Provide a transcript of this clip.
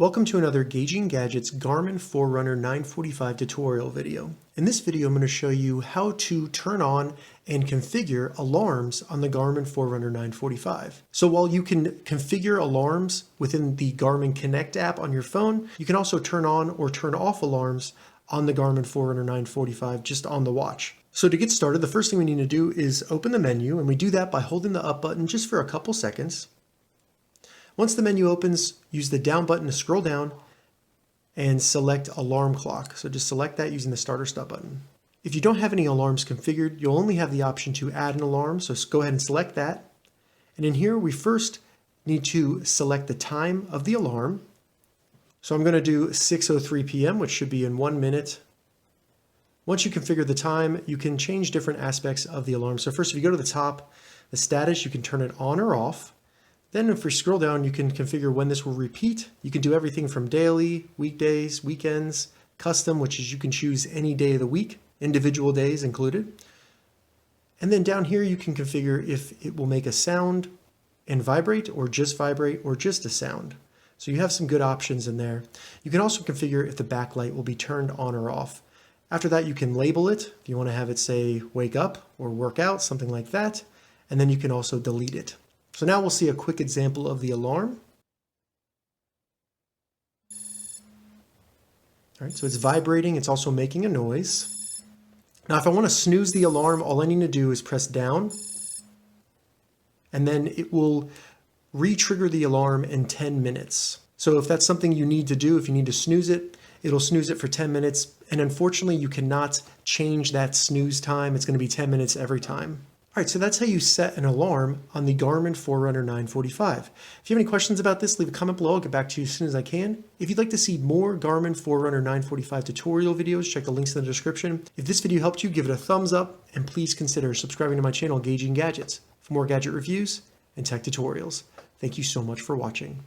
Welcome to another Gauging Gadgets Garmin Forerunner 945 tutorial video. In this video, I'm going to show you how to turn on and configure alarms on the Garmin Forerunner 945. So while you can configure alarms within the Garmin Connect app on your phone, you can also turn on or turn off alarms on the Garmin Forerunner 945 just on the watch. So to get started, the first thing we need to do is open the menu, and we do that by holding the up button just for a couple seconds. Once the menu opens, use the down button to scroll down and select alarm clock. So just select that using the start or stop button. If you don't have any alarms configured, you'll only have the option to add an alarm. So go ahead and select that. And in here, we first need to select the time of the alarm. So I'm going to do 6:03 p.m., which should be in 1 minute. Once you configure the time, you can change different aspects of the alarm. So first, if you go to the top, the status, you can turn it on or off. Then if we scroll down, you can configure when this will repeat. You can do everything from daily, weekdays, weekends, custom, which is you can choose any day of the week, individual days included. And then down here, you can configure if it will make a sound and vibrate or just a sound. So you have some good options in there. You can also configure if the backlight will be turned on or off. After that, you can label it. If you want to have it say wake up or work out, something like that. And then you can also delete it. So now we'll see a quick example of the alarm. All right, so it's vibrating. It's also making a noise. Now, if I want to snooze the alarm, all I need to do is press down, and then it will re-trigger the alarm in 10 minutes. So if that's something you need to do, if you need to snooze it, it'll snooze it for 10 minutes. And unfortunately, you cannot change that snooze time. It's going to be 10 minutes every time. All right, so that's how you set an alarm on the Garmin Forerunner 945. If you have any questions about this, leave a comment below. I'll get back to you as soon as I can. If you'd like to see more Garmin Forerunner 945 tutorial videos, check the links in the description. If this video helped you, give it a thumbs up, and please consider subscribing to my channel, Gauging Gadgets, for more gadget reviews and tech tutorials. Thank you so much for watching.